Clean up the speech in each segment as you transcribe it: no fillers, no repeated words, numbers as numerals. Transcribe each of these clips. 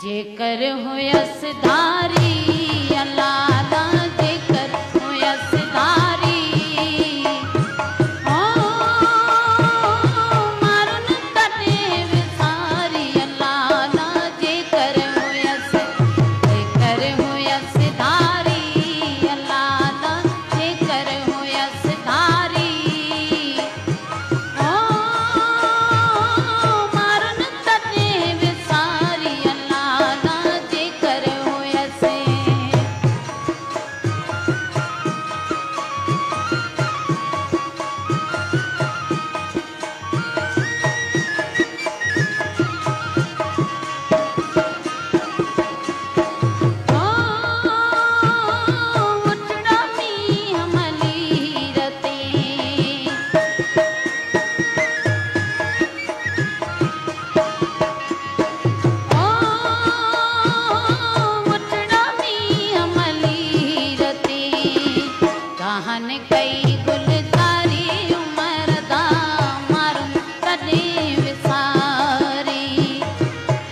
जेकर हुयस धारी अल्लाह दा जेकर हुयस धारी ओ मारुन तने विसारी अल्लाह दा जेकर हुयस धारी अल्लाह दा जेकर हुयस धारी ओ मारुन तने विसारी अल्लाह दा जेकर हुयस उठड़ा मी हमली रते उठड़ा मी हमली रते कहन कई गुलजारी उमर दा मारुन तने विसारी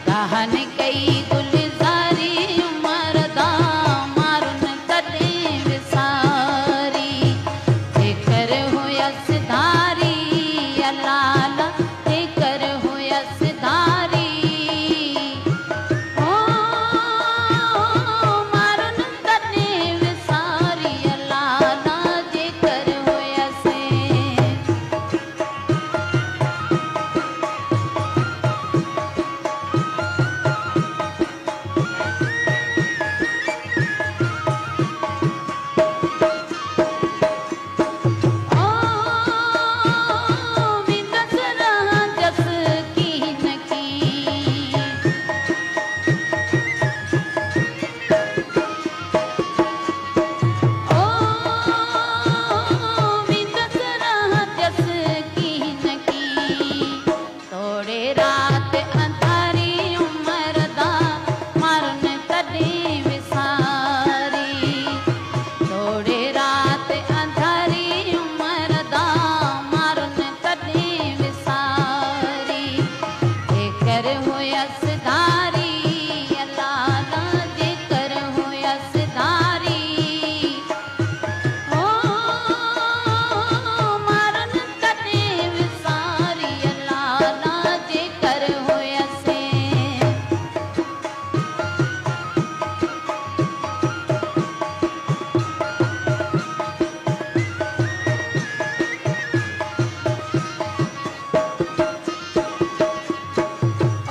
कहन कई गुलजारी उमर दा मारुन तने विसारी जेकर हुयस धारी अल्लाह दा जेकर हुयस धारी ओ मारुन तने विसारी अल्लाह दा जेकर हुयस विंदस रहा जस कीन की विंदस रहा जस कीन की तोड़े रात अंधारी उमर दा मारुन तने विसारी तोड़े रात अंधारी उमर दा मारुन तने विसारी जेकर हुयस धारी अल्लाह दा जेकर हुयस धारी ओ मारुन तने विसारी अल्लाह दा जेकर हुयस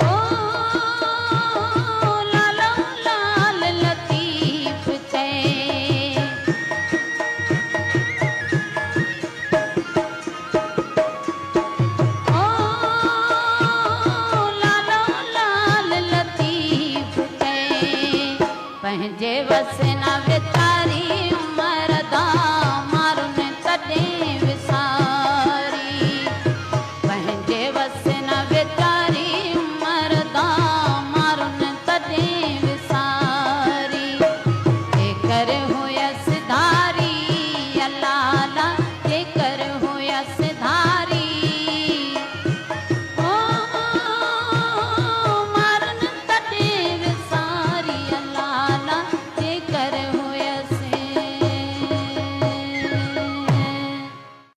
ओ लालो लाल लतीफ चे ओ लालो लाल लतीफ चे पंहिंजे वसना वितारी उमर दा मारुन तने विसारी पंहिंजे वसना